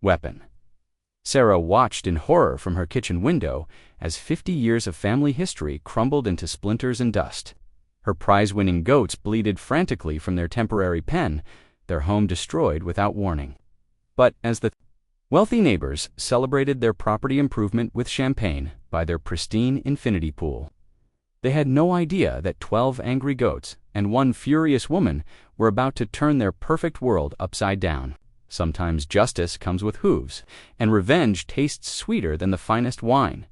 weapon. Sarah watched in horror from her kitchen window as 50 years of family history crumbled into splinters and dust. Her prize-winning goats bleated frantically from their temporary pen, their home destroyed without warning. But as the wealthy neighbors celebrated their property improvement with champagne by their pristine infinity pool, they had no idea that 12 angry goats and one furious woman were about to turn their perfect world upside down. Sometimes justice comes with hooves, and revenge tastes sweeter than the finest wine.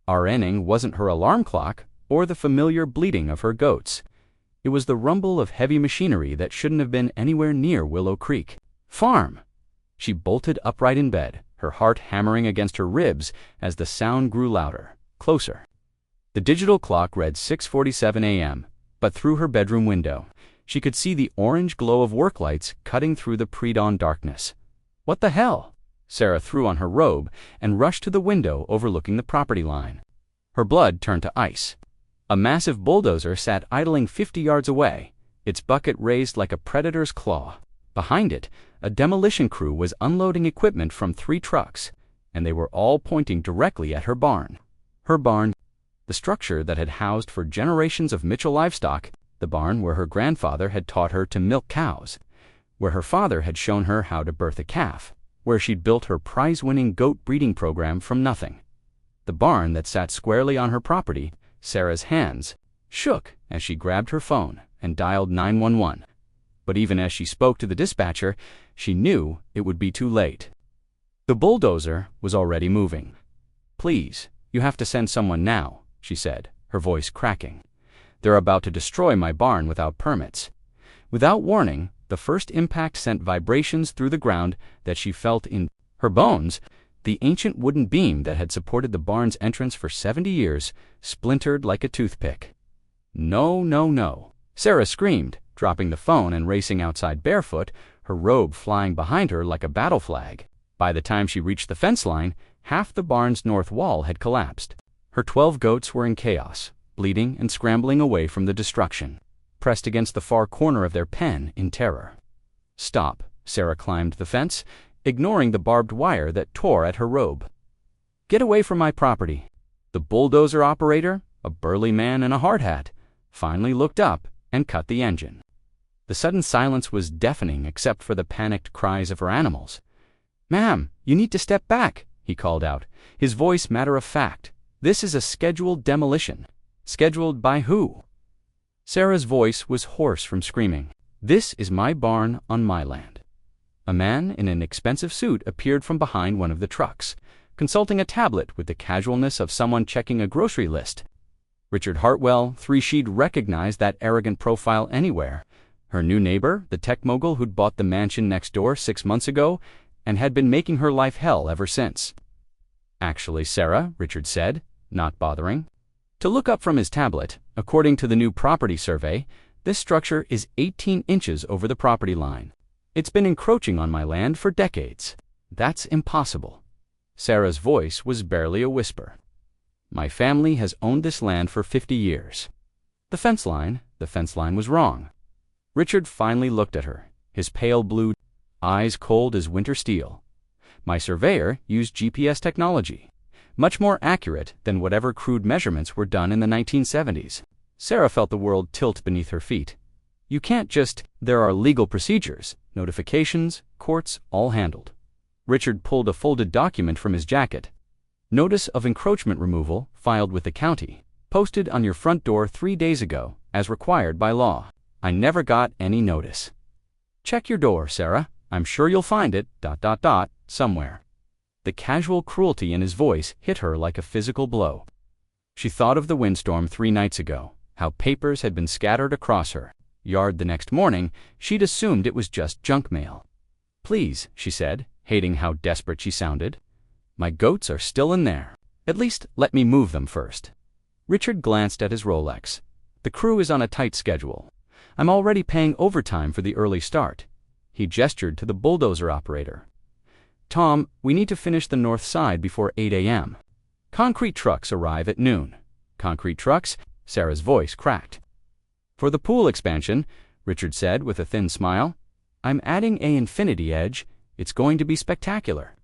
Our enemy wasn't her alarm clock or the familiar bleating of her goats. It was the rumble of heavy machinery that shouldn't have been anywhere near Willow Creek Farm. She bolted upright in bed, her heart hammering against her ribs as the sound grew louder, closer. The digital clock read 6:47 a.m., but through her bedroom window, she could see the orange glow of work lights cutting through the pre-dawn darkness. What the hell? Sarah threw on her robe and rushed to the window overlooking the property line. Her blood turned to ice. A massive bulldozer sat idling 50 yards away, its bucket raised like a predator's claw. Behind it, a demolition crew was unloading equipment from 3 trucks, and they were all pointing directly at her barn. Her barn, the structure that had housed for generations of Mitchell livestock, the barn where her grandfather had taught her to milk cows, where her father had shown her how to birth a calf, where she'd built her prize-winning goat breeding program from nothing. The barn that sat squarely on her property. Sarah's hands shook as she grabbed her phone and dialed 911. But even as she spoke to the dispatcher, she knew it would be too late. The bulldozer was already moving. "Please, you have to send someone now," she said, her voice cracking. "They're about to destroy my barn without permits." Without warning, the first impact sent vibrations through the ground that she felt in her bones. The ancient wooden beam that had supported the barn's entrance for 70 years splintered like a toothpick. "No, no, no," Sarah screamed, dropping the phone and racing outside barefoot, her robe flying behind her like a battle flag. By the time she reached the fence line, half the barn's north wall had collapsed. Her 12 goats were in chaos, bleeding and scrambling away from the destruction, pressed against the far corner of their pen in terror. "Stop," Sarah climbed the fence, ignoring the barbed wire that tore at her robe. "Get away from my property." The bulldozer operator, a burly man in a hard hat, finally looked up and cut the engine. The sudden silence was deafening except for the panicked cries of her animals. "Ma'am, you need to step back," he called out, his voice matter of fact. "This is a scheduled demolition." "Scheduled by who?" Sarah's voice was hoarse from screaming. "This is my barn on my land." A man in an expensive suit appeared from behind one of the trucks, consulting a tablet with the casualness of someone checking a grocery list. Richard Hartwell, she'd recognize that arrogant profile anywhere. Her new neighbor, the tech mogul who'd bought the mansion next door 6 months ago and had been making her life hell ever since. "Actually, Sarah," Richard said, not bothering to look up from his tablet, "according to the new property survey, this structure is 18 inches over the property line. It's been encroaching on my land for decades. That's impossible." Sarah's voice was barely a whisper. "My family has owned this land for 50 years. The fence line was wrong." Richard finally looked at her, his pale blue eyes cold as winter steel. "My surveyor used GPS technology, much more accurate than whatever crude measurements were done in the 1970s. Sarah felt the world tilt beneath her feet. "You can't just, there are legal procedures, notifications, courts, all handled." Richard pulled a folded document from his jacket. "Notice of encroachment removal filed with the county, posted on your front door 3 days ago, as required by law." "I never got any notice." "Check your door, Sarah. I'm sure you'll find it, somewhere." The casual cruelty in his voice hit her like a physical blow. She thought of the windstorm 3 nights ago, how papers had been scattered across her yard the next morning. She'd assumed it was just junk mail. "Please," she said, hating how desperate she sounded. "My goats are still in there. At least let me move them first." Richard glanced at his Rolex. "The crew is on a tight schedule. I'm already paying overtime for the early start." He gestured to the bulldozer operator. "Tom, we need to finish the north side before 8 a.m. Concrete trucks arrive at noon." "Concrete trucks?" Sarah's voice cracked. "For the pool expansion," Richard said with a thin smile. "I'm adding an infinity edge. It's going to be spectacular."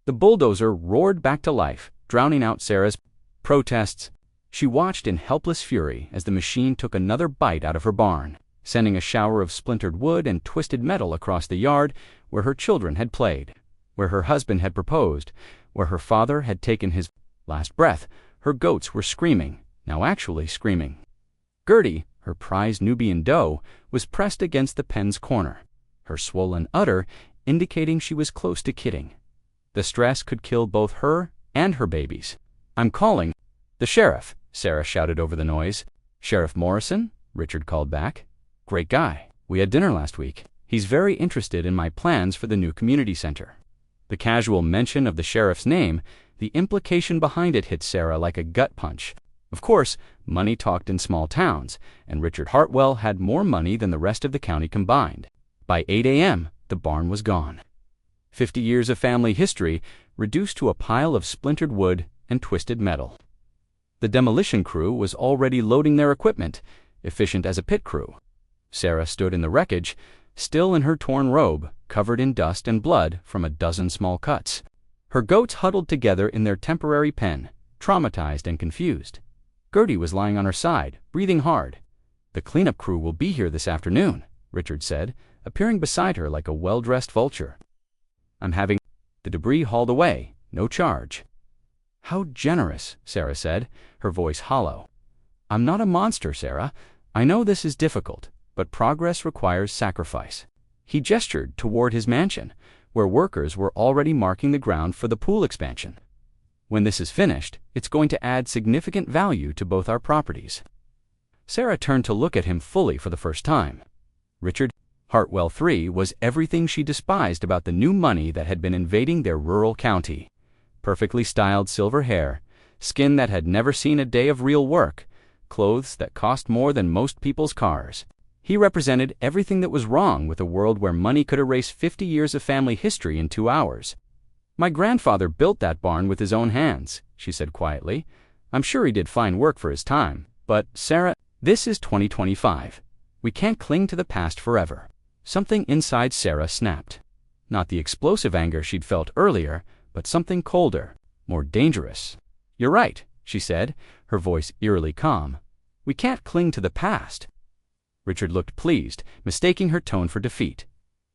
The bulldozer roared back to life, drowning out Sarah's protests. She watched in helpless fury as the machine took another bite out of her barn, sending a shower of splintered wood and twisted metal across the yard where her children had played, where her husband had proposed, where her father had taken his last breath. Her goats were screaming, now actually screaming. Gertie, her prized Nubian doe, was pressed against the pen's corner, her swollen udder indicating she was close to kidding. The stress could kill both her and her babies. "I'm calling the sheriff," Sarah shouted over the noise. "Sheriff Morrison?" Richard called back. "Great guy. We had dinner last week. He's very interested in my plans for the new community center." The casual mention of the sheriff's name, the implication behind it hit Sarah like a gut punch. Of course, money talked in small towns, and Richard Hartwell had more money than the rest of the county combined. By 8 a.m., the barn was gone. 50 years of family history reduced to a pile of splintered wood and twisted metal. The demolition crew was already loading their equipment, efficient as a pit crew. Sarah stood in the wreckage, still in her torn robe, covered in dust and blood from a dozen small cuts. Her goats huddled together in their temporary pen, traumatized and confused. Gertie was lying on her side, breathing hard. "The cleanup crew will be here this afternoon," Richard said, appearing beside her like a well-dressed vulture. "I'm having the debris hauled away, no charge." "How generous," Sarah said, her voice hollow. "I'm not a monster, Sarah. I know this is difficult, but progress requires sacrifice." He gestured toward his mansion, where workers were already marking the ground for the pool expansion. "When this is finished, it's going to add significant value to both our properties." Sarah turned to look at him fully for the first time. Richard Hartwell III was everything she despised about the new money that had been invading their rural county. Perfectly styled silver hair, skin that had never seen a day of real work, clothes that cost more than most people's cars. He represented everything that was wrong with a world where money could erase 50 years of family history in 2 hours. "My grandfather built that barn with his own hands," she said quietly. "I'm sure he did fine work for his time. But, Sarah, this is 2025. We can't cling to the past forever." Something inside Sarah snapped. Not the explosive anger she'd felt earlier, but something colder, more dangerous. "You're right," she said, her voice eerily calm. "We can't cling to the past." Richard looked pleased, mistaking her tone for defeat.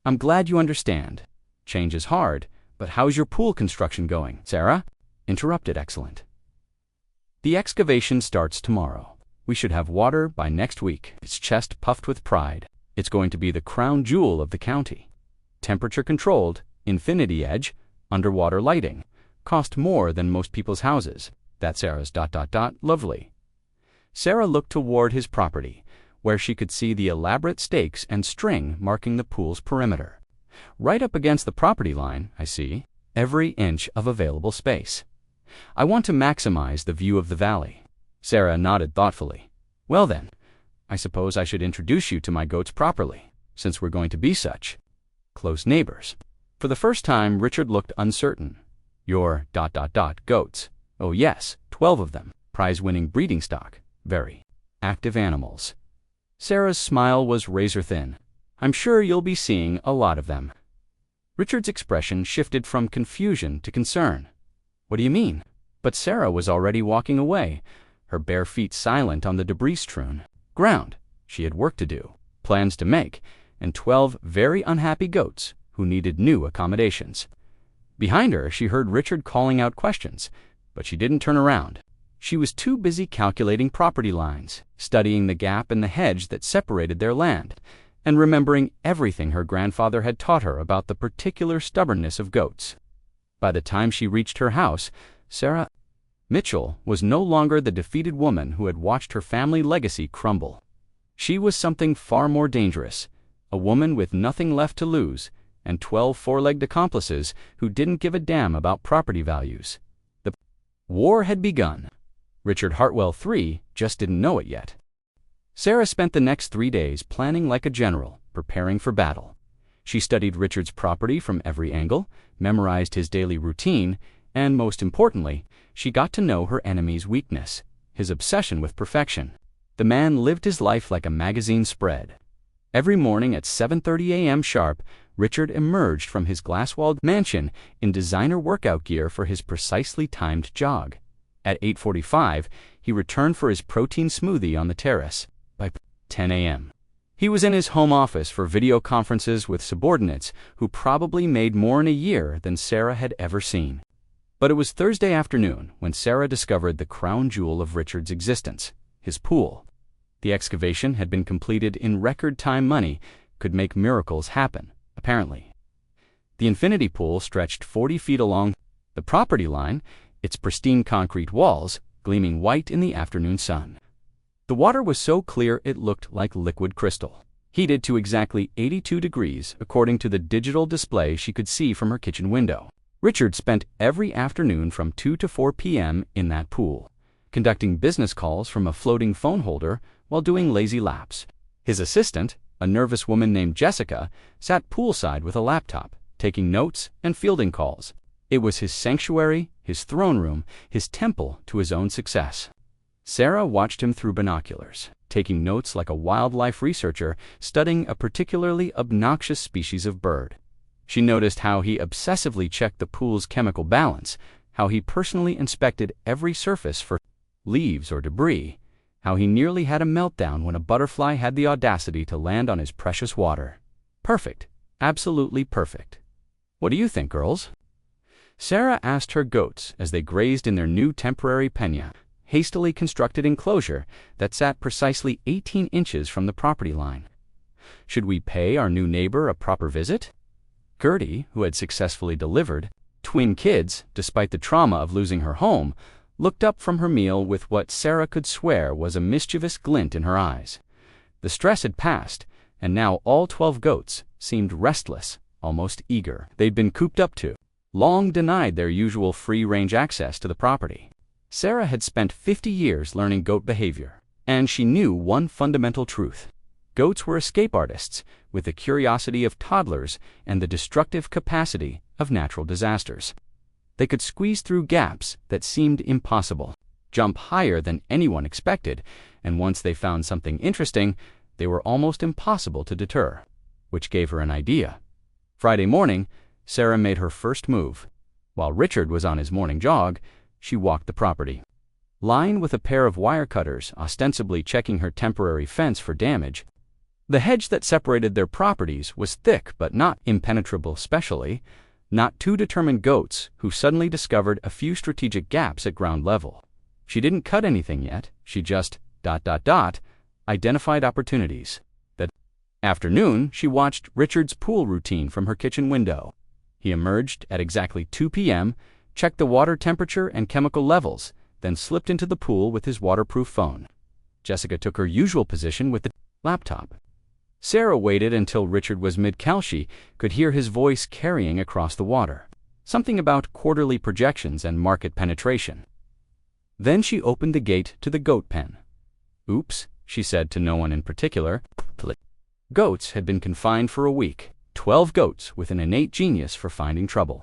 "I'm glad you understand. Change is hard, but how's your pool construction going, Sarah?" Interrupted Excellent. "The excavation starts tomorrow. We should have water by next week." His chest puffed with pride. "It's going to be the crown jewel of the county. Temperature controlled, infinity edge, underwater lighting. Cost more than most people's houses. That's Sarah's ... lovely." Sarah looked toward his property, where she could see the elaborate stakes and string marking the pool's perimeter. "Right up against the property line, I see. Every inch of available space. I want to maximize the view of the valley." Sarah nodded thoughtfully. "Well then, I suppose I should introduce you to my goats properly, since we're going to be such close neighbors." For the first time, Richard looked uncertain. "Your ... goats. Oh yes, 12 of them. Prize-winning breeding stock. Very active animals." Sarah's smile was razor-thin. "I'm sure you'll be seeing a lot of them." Richard's expression shifted from confusion to concern. "What do you mean?" But Sarah was already walking away, her bare feet silent on the debris-strewn ground. She had work to do, plans to make, and 12 very unhappy goats who needed new accommodations. Behind her, she heard Richard calling out questions, but she didn't turn around. She was too busy calculating property lines, studying the gap in the hedge that separated their land, and remembering everything her grandfather had taught her about the particular stubbornness of goats. By the time she reached her house, Sarah Mitchell was no longer the defeated woman who had watched her family legacy crumble. She was something far more dangerous, a woman with nothing left to lose, and 12 four-legged accomplices who didn't give a damn about property values. The war had begun. Richard Hartwell III just didn't know it yet. Sarah spent the next 3 days planning like a general, preparing for battle. She studied Richard's property from every angle, memorized his daily routine, and most importantly, she got to know her enemy's weakness, his obsession with perfection. The man lived his life like a magazine spread. Every morning at 7:30 a.m. sharp, Richard emerged from his glass-walled mansion in designer workout gear for his precisely timed jog. At 8:45, he returned for his protein smoothie on the terrace. By 10 a.m., he was in his home office for video conferences with subordinates who probably made more in a year than Sarah had ever seen. But it was Thursday afternoon when Sarah discovered the crown jewel of Richard's existence, his pool. The excavation had been completed in record time. Money could make miracles happen, apparently. The infinity pool stretched 40 feet along the property line, its pristine concrete walls gleaming white in the afternoon sun. The water was so clear it looked like liquid crystal, heated to exactly 82 degrees according to the digital display she could see from her kitchen window. Richard spent every afternoon from 2 to 4 p.m. in that pool, conducting business calls from a floating phone holder while doing lazy laps. His assistant, a nervous woman named Jessica, sat poolside with a laptop, taking notes and fielding calls. It was his sanctuary, his throne room, his temple to his own success. Sarah watched him through binoculars, taking notes like a wildlife researcher studying a particularly obnoxious species of bird. She noticed how he obsessively checked the pool's chemical balance, how he personally inspected every surface for leaves or debris, how he nearly had a meltdown when a butterfly had the audacity to land on his precious water. Perfect. Absolutely perfect. What do you think, girls? Sarah asked her goats as they grazed in their new temporary peña, hastily constructed enclosure that sat precisely 18 inches from the property line. Should we pay our new neighbor a proper visit? Gertie, who had successfully delivered twin kids despite the trauma of losing her home, looked up from her meal with what Sarah could swear was a mischievous glint in her eyes. The stress had passed, and now all 12 goats seemed restless, almost eager. They'd been cooped up too long, denied their usual free-range access to the property. Sarah had spent 50 years learning goat behavior, and she knew one fundamental truth. Goats were escape artists with the curiosity of toddlers and the destructive capacity of natural disasters. They could squeeze through gaps that seemed impossible, jump higher than anyone expected, and once they found something interesting, they were almost impossible to deter, which gave her an idea. Friday morning, Sarah made her first move. While Richard was on his morning jog, she walked the property. Lying with a pair of wire cutters, ostensibly checking her temporary fence for damage. The hedge that separated their properties was thick but not impenetrable, especially not two determined goats who suddenly discovered a few strategic gaps at ground level. She didn't cut anything yet, she just ... identified opportunities. That afternoon, she watched Richard's pool routine from her kitchen window. He emerged at exactly 2 p.m., checked the water temperature and chemical levels, then slipped into the pool with his waterproof phone. Jessica took her usual position with the laptop. Sarah waited until Richard was mid-cal. She could hear his voice carrying across the water, something about quarterly projections and market penetration. Then she opened the gate to the goat pen. Oops, she said to no one in particular. Goats had been confined for a week. 12 goats with an innate genius for finding trouble.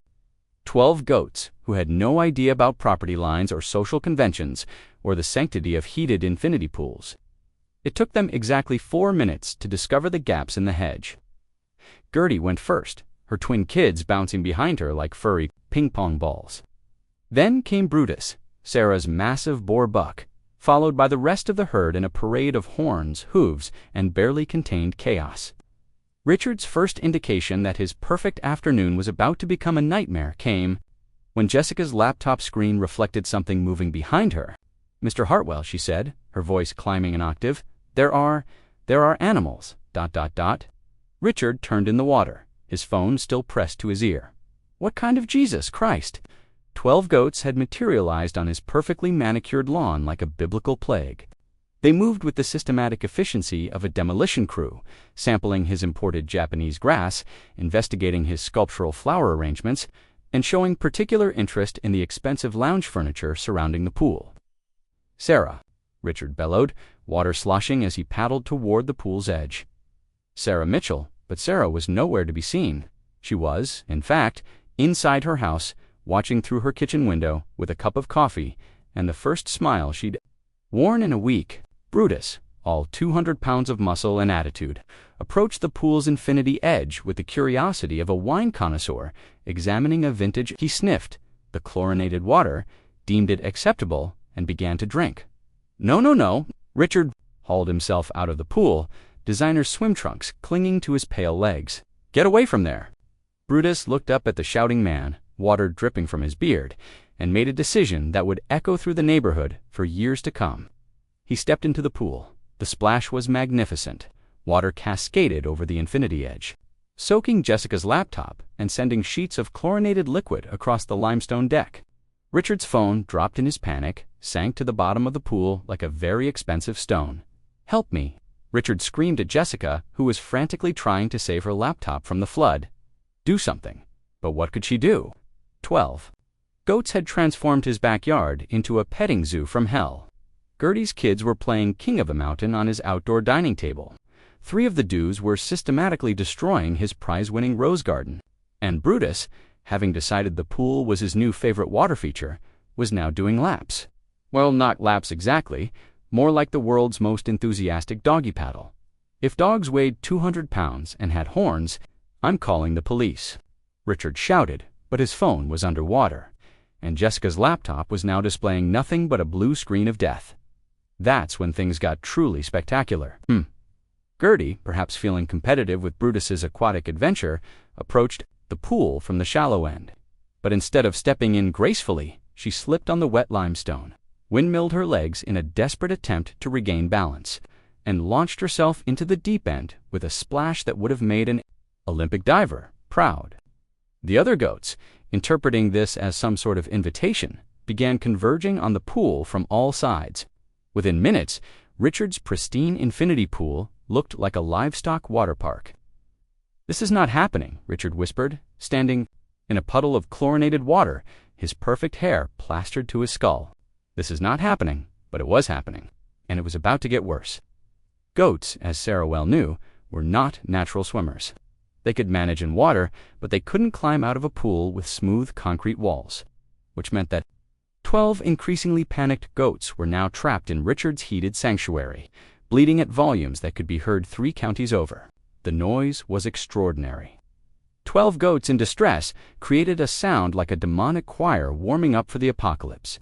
12 goats who had no idea about property lines or social conventions or the sanctity of heated infinity pools. It took them exactly 4 minutes to discover the gaps in the hedge. Gertie went first, her twin kids bouncing behind her like furry ping-pong balls. Then came Brutus, Sarah's massive boar buck, followed by the rest of the herd in a parade of horns, hooves, and barely contained chaos. Richard's first indication that his perfect afternoon was about to become a nightmare came when Jessica's laptop screen reflected something moving behind her. "Mr. Hartwell," she said, her voice climbing an octave, there are animals, ... Richard turned in the water, his phone still pressed to his ear. What kind of Jesus Christ? 12 goats had materialized on his perfectly manicured lawn like a biblical plague. They moved with the systematic efficiency of a demolition crew, sampling his imported Japanese grass, investigating his sculptural flower arrangements, and showing particular interest in the expensive lounge furniture surrounding the pool. "Sarah," Richard bellowed, water sloshing as he paddled toward the pool's edge. Sarah Mitchell, but Sarah was nowhere to be seen. She was, in fact, inside her house, watching through her kitchen window with a cup of coffee and the first smile she'd worn in a week. Brutus, all 200 pounds of muscle and attitude, approached the pool's infinity edge with the curiosity of a wine connoisseur examining a vintage. He sniffed the chlorinated water, deemed it acceptable, and began to drink. No, no, no. Richard hauled himself out of the pool, designer swim trunks clinging to his pale legs. Get away from there. Brutus looked up at the shouting man, water dripping from his beard, and made a decision that would echo through the neighborhood for years to come. He stepped into the pool. The splash was magnificent. Water cascaded over the infinity edge, soaking Jessica's laptop and sending sheets of chlorinated liquid across the limestone deck. Richard's phone, dropped in his panic, sank to the bottom of the pool like a very expensive stone. Help me, Richard screamed at Jessica, who was frantically trying to save her laptop from the flood. Do something. But what could she do? 12. Goats had transformed his backyard into a petting zoo from hell. Gertie's kids were playing King of the Mountain on his outdoor dining table. 3 of the dudes were systematically destroying his prize-winning rose garden. And Brutus, having decided the pool was his new favorite water feature, was now doing laps. Well, not laps exactly, more like the world's most enthusiastic doggy paddle. If dogs weighed 200 pounds and had horns, I'm calling the police. Richard shouted, but his phone was underwater, and Jessica's laptop was now displaying nothing but a blue screen of death. That's when things got truly spectacular. Gertie, perhaps feeling competitive with Brutus's aquatic adventure, approached the pool from the shallow end. But instead of stepping in gracefully, she slipped on the wet limestone, windmilled her legs in a desperate attempt to regain balance, and launched herself into the deep end with a splash that would have made an Olympic diver proud. The other goats, interpreting this as some sort of invitation, began converging on the pool from all sides. Within minutes, Richard's pristine infinity pool looked like a livestock water park. This is not happening, Richard whispered, standing in a puddle of chlorinated water, his perfect hair plastered to his skull. This is not happening, but it was happening, and it was about to get worse. Goats, as Sarah well knew, were not natural swimmers. They could manage in water, but they couldn't climb out of a pool with smooth concrete walls, which meant that 12 increasingly panicked goats were now trapped in Richard's heated sanctuary, bleating at volumes that could be heard 3 counties over. The noise was extraordinary. 12 goats in distress created a sound like a demonic choir warming up for the apocalypse.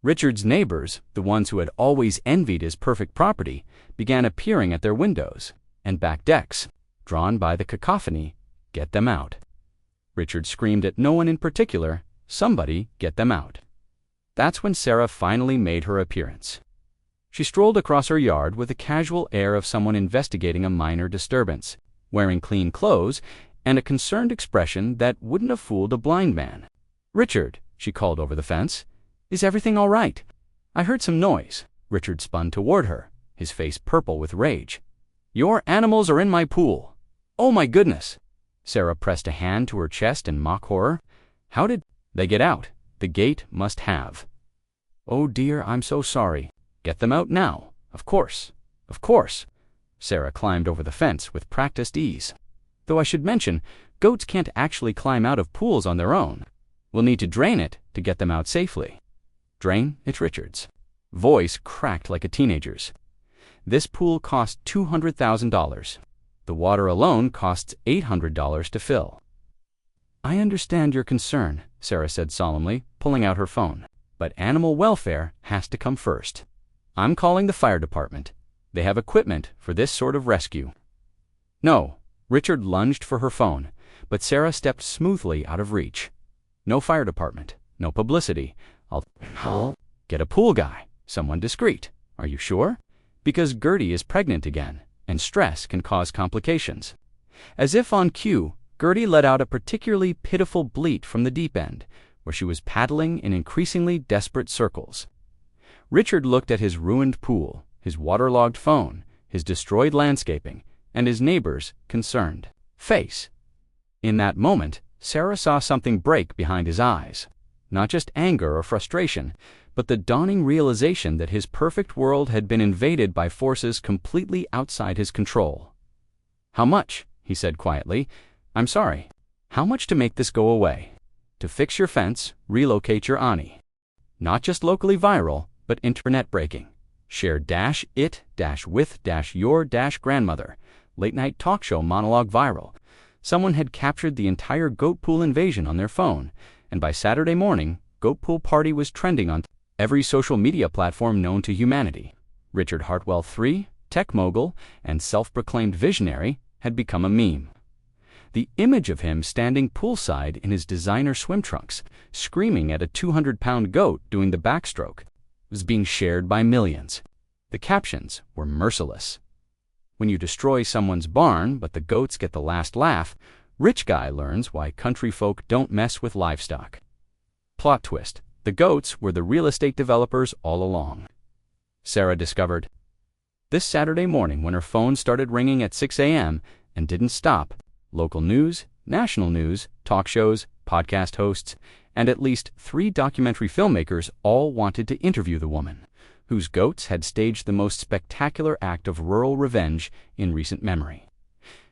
Richard's neighbors, the ones who had always envied his perfect property, began appearing at their windows and back decks, drawn by the cacophony. Get them out. Richard screamed at no one in particular. Somebody get them out. That's when Sarah finally made her appearance. She strolled across her yard with the casual air of someone investigating a minor disturbance, wearing clean clothes and a concerned expression that wouldn't have fooled a blind man. Richard, she called over the fence, is everything all right? I heard some noise. Richard spun toward her, his face purple with rage. Your animals are in my pool. Oh my goodness. Sarah pressed a hand to her chest in mock horror. How did they get out? The gate must have. Oh dear, I'm so sorry. Get them out now. Of course. Of course. Sarah climbed over the fence with practiced ease. Though I should mention, goats can't actually climb out of pools on their own. We'll need to drain it to get them out safely. Drain? It's Richard's voice cracked like a teenager's. This pool cost $200,000. The water alone costs $800 to fill. I understand your concern, Sarah said solemnly, pulling out her phone. But animal welfare has to come first. I'm calling the fire department. They have equipment for this sort of rescue. No, Richard lunged for her phone, but Sarah stepped smoothly out of reach. No fire department, no publicity. I'll get a pool guy, someone discreet. Are you sure? Because Gertie is pregnant again, and stress can cause complications. As if on cue, Gertie let out a particularly pitiful bleat from the deep end, where she was paddling in increasingly desperate circles. Richard looked at his ruined pool, his waterlogged phone, his destroyed landscaping, and his neighbor's concerned face. In that moment, Sarah saw something break behind his eyes. Not just anger or frustration, but the dawning realization that his perfect world had been invaded by forces completely outside his control. How much? He said quietly. I'm sorry. How much to make this go away? To fix your fence, relocate your Ani. Not just locally viral, but internet breaking. Share -it-with-your-grandmother. late-night talk show monologue viral. Someone had captured the entire goat pool invasion on their phone, and by Saturday morning, goat pool party was trending on every social media platform known to humanity. Richard Hartwell III, tech mogul and self-proclaimed visionary, had become a meme. The image of him standing poolside in his designer swim trunks, screaming at a 200-pound goat doing the backstroke, was being shared by millions. The captions were merciless. When you destroy someone's barn but the goats get the last laugh, rich guy learns why country folk don't mess with livestock. Plot twist: the goats were the real estate developers all along. Sarah discovered this Saturday morning when her phone started ringing at 6 a.m. and didn't stop. Local news, national news, talk shows, podcast hosts, and at least 3 documentary filmmakers all wanted to interview the woman, whose goats had staged the most spectacular act of rural revenge in recent memory.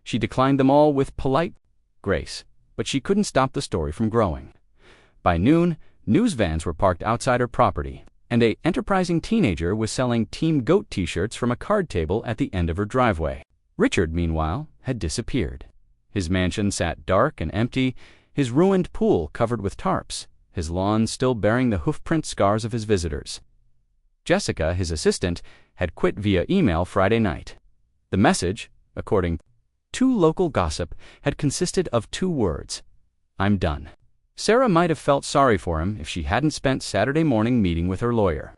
She declined them all with polite grace, but she couldn't stop the story from growing. By noon, news vans were parked outside her property, and an enterprising teenager was selling Team Goat t-shirts from a card table at the end of her driveway. Richard, meanwhile, had disappeared. His mansion sat dark and empty, his ruined pool covered with tarps, his lawn still bearing the hoofprint scars of his visitors. Jessica, his assistant, had quit via email Friday night. The message, according to local gossip, had consisted of 2 words: "I'm done." Sarah might have felt sorry for him if she hadn't spent Saturday morning meeting with her lawyer.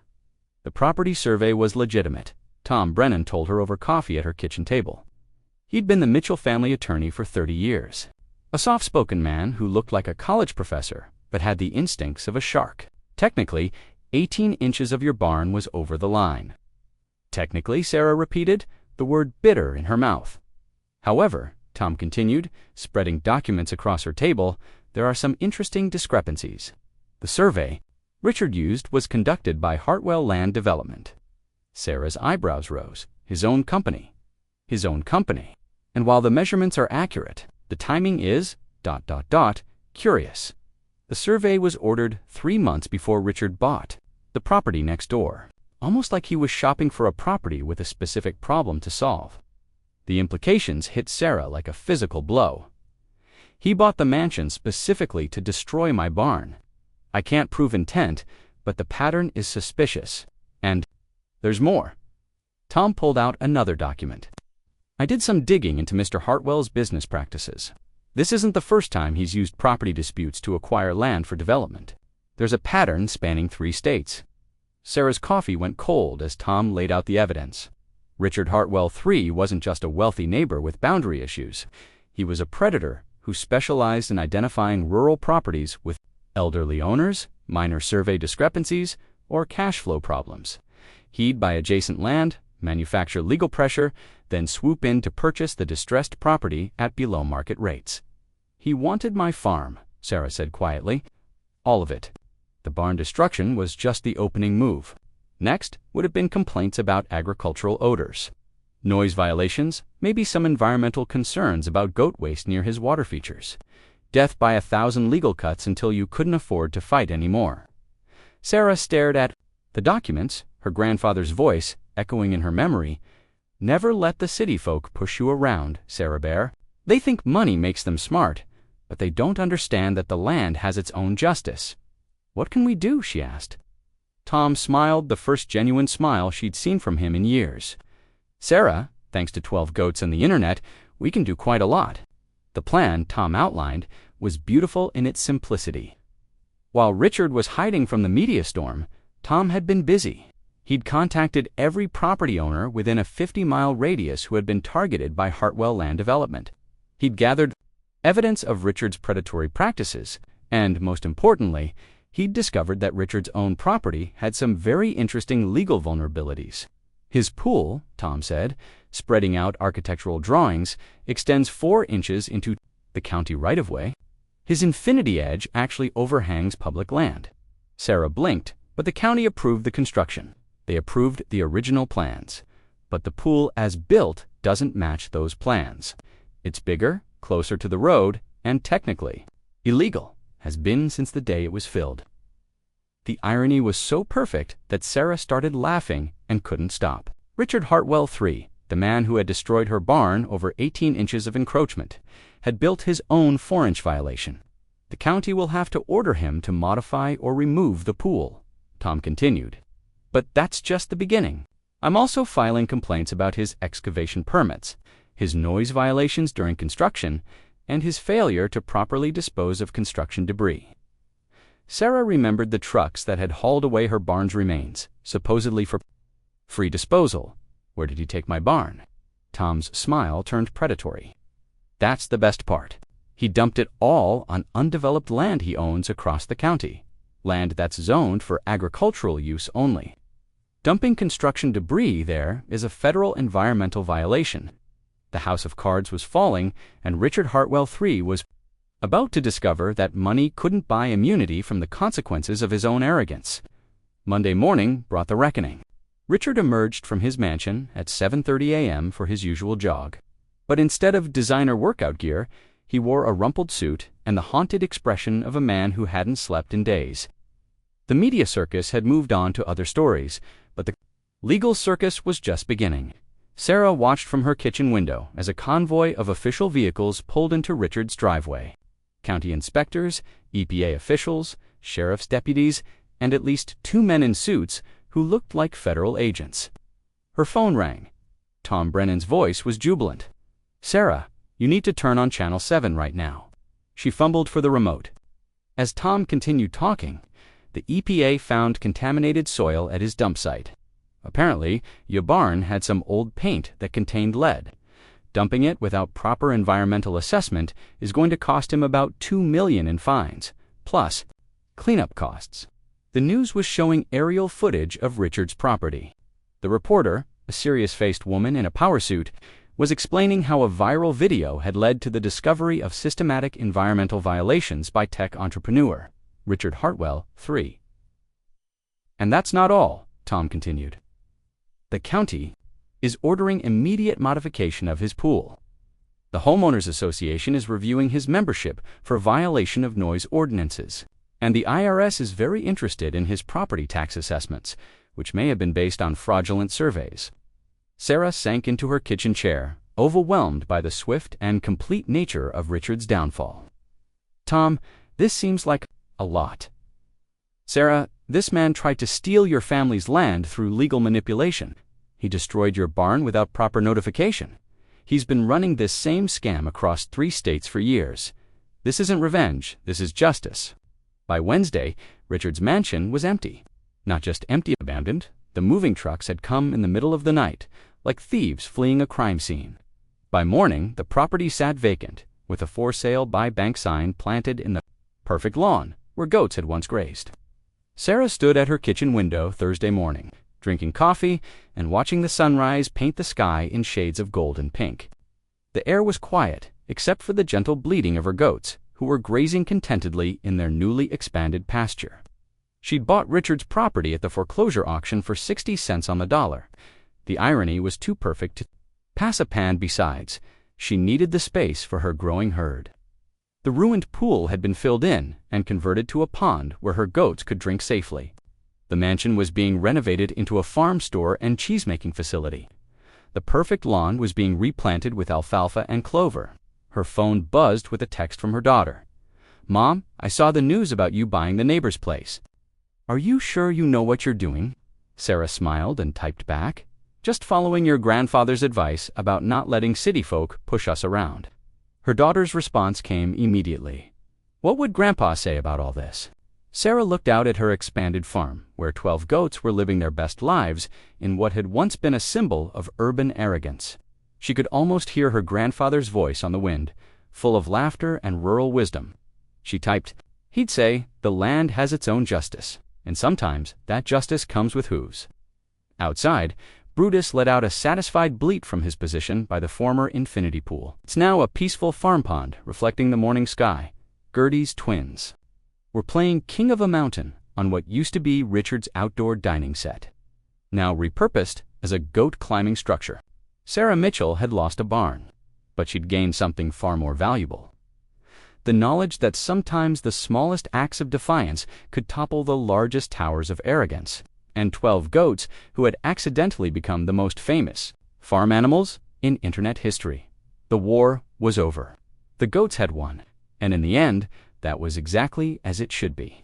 The property survey was legitimate, Tom Brennan told her over coffee at her kitchen table. He'd been the Mitchell family attorney for 30 years. A soft-spoken man who looked like a college professor, but had the instincts of a shark. Technically, 18 inches of your barn was over the line. Technically, Sarah repeated, the word bitter in her mouth. However, Tom continued, spreading documents across her table, there are some interesting discrepancies. The survey Richard used was conducted by Hartwell Land Development. Sarah's eyebrows rose. His own company. His own company. And while the measurements are accurate, the timing is ... curious. The survey was ordered 3 months before Richard bought the property next door, almost like he was shopping for a property with a specific problem to solve. The implications hit Sarah like a physical blow. He bought the mansion specifically to destroy my barn. I can't prove intent, but the pattern is suspicious. And there's more. Tom pulled out another document. I did some digging into Mr. Hartwell's business practices. This isn't the first time he's used property disputes to acquire land for development. There's a pattern spanning 3 states. Sarah's coffee went cold as Tom laid out the evidence. Richard Hartwell III wasn't just a wealthy neighbor with boundary issues. He was a predator who specialized in identifying rural properties with elderly owners, minor survey discrepancies, or cash flow problems. He'd buy adjacent land, manufacture legal pressure, then swoop in to purchase the distressed property at below-market rates. He wanted my farm, Sarah said quietly. All of it. The barn destruction was just the opening move. Next would have been complaints about agricultural odors, noise violations, maybe some environmental concerns about goat waste near his water features, death by 1,000 legal cuts until you couldn't afford to fight anymore. Sarah stared at the documents, her grandfather's voice echoing in her memory. Never let the city folk push you around, Sarah Bear. They think money makes them smart, but they don't understand that the land has its own justice. What can we do? She asked. Tom smiled, the first genuine smile she'd seen from him in years. Sarah, thanks to 12 goats and the internet, we can do quite a lot. The plan Tom outlined was beautiful in its simplicity. While Richard was hiding from the media storm, Tom had been busy. He'd contacted every property owner within a 50-mile radius who had been targeted by Hartwell Land Development. He'd gathered evidence of Richard's predatory practices, and, most importantly, he'd discovered that Richard's own property had some very interesting legal vulnerabilities. His pool, Tom said, spreading out architectural drawings, extends 4 inches into the county right-of-way. His infinity edge actually overhangs public land. Sarah blinked, but the county approved the construction. They approved the original plans. But the pool as built doesn't match those plans. It's bigger, closer to the road, and technically illegal, has been since the day it was filled. The irony was so perfect that Sarah started laughing and couldn't stop. Richard Hartwell III, the man who had destroyed her barn over 18 inches of encroachment, had built his own 4-inch violation. The county will have to order him to modify or remove the pool, Tom continued. But that's just the beginning. I'm also filing complaints about his excavation permits, his noise violations during construction, and his failure to properly dispose of construction debris. Sarah remembered the trucks that had hauled away her barn's remains, supposedly for free disposal. Where did he take my barn? Tom's smile turned predatory. That's the best part. He dumped it all on undeveloped land he owns across the county, land that's zoned for agricultural use only. Dumping construction debris there is a federal environmental violation. The house of cards was falling, and Richard Hartwell III was about to discover that money couldn't buy immunity from the consequences of his own arrogance. Monday morning brought the reckoning. Richard emerged from his mansion at 7:30 a.m. for his usual jog. But instead of designer workout gear, he wore a rumpled suit and the haunted expression of a man who hadn't slept in days. The media circus had moved on to other stories, but the legal circus was just beginning. Sarah watched from her kitchen window as a convoy of official vehicles pulled into Richard's driveway. County inspectors, EPA officials, sheriff's deputies, and at least 2 men in suits who looked like federal agents. Her phone rang. Tom Brennan's voice was jubilant. "Sarah, you need to turn on Channel 7 right now." She fumbled for the remote. As Tom continued talking, the EPA found contaminated soil at his dump site. Apparently, your barn had some old paint that contained lead. Dumping it without proper environmental assessment is going to cost him about $2 million in fines, plus cleanup costs. The news was showing aerial footage of Richard's property. The reporter, a serious-faced woman in a power suit, was explaining how a viral video had led to the discovery of systematic environmental violations by tech entrepreneur Richard Hartwell III. And that's not all, Tom continued. The county is ordering immediate modification of his pool. The Homeowners Association is reviewing his membership for violation of noise ordinances, and the IRS is very interested in his property tax assessments, which may have been based on fraudulent surveys. Sarah sank into her kitchen chair, overwhelmed by the swift and complete nature of Richard's downfall. Tom, this seems like a lot. Sarah, this man tried to steal your family's land through legal manipulation. He destroyed your barn without proper notification. He's been running this same scam across 3 states for years. This isn't revenge, this is justice. By Wednesday, Richard's mansion was empty. Not just empty, abandoned. The moving trucks had come in the middle of the night, like thieves fleeing a crime scene. By morning, the property sat vacant, with a for sale by bank sign planted in the perfect lawn where goats had once grazed. Sarah stood at her kitchen window Thursday morning, drinking coffee and watching the sunrise paint the sky in shades of gold and pink. The air was quiet, except for the gentle bleating of her goats, who were grazing contentedly in their newly expanded pasture. She'd bought Richard's property at the foreclosure auction for 60 cents on the dollar. The irony was too perfect to pass a pan. Besides, she needed the space for her growing herd. The ruined pool had been filled in and converted to a pond where her goats could drink safely. The mansion was being renovated into a farm store and cheesemaking facility. The perfect lawn was being replanted with alfalfa and clover. Her phone buzzed with a text from her daughter. "Mom, I saw the news about you buying the neighbor's place." "Are you sure you know what you're doing?" Sarah smiled and typed back. "Just following your grandfather's advice about not letting city folk push us around." Her daughter's response came immediately. "What would Grandpa say about all this?" Sarah looked out at her expanded farm, where 12 goats were living their best lives in what had once been a symbol of urban arrogance. She could almost hear her grandfather's voice on the wind, full of laughter and rural wisdom. She typed, "He'd say, the land has its own justice, and sometimes that justice comes with hooves." Outside, Brutus let out a satisfied bleat from his position by the former infinity pool. It's now a peaceful farm pond reflecting the morning sky. Gertie's twins were playing King of a Mountain on what used to be Richard's outdoor dining set, now repurposed as a goat climbing structure. Sarah Mitchell had lost a barn, but she'd gained something far more valuable. The knowledge that sometimes the smallest acts of defiance could topple the largest towers of arrogance, and 12 goats who had accidentally become the most famous, Farm animals in internet history. The war was over. The goats had won, and in the end, that was exactly as it should be.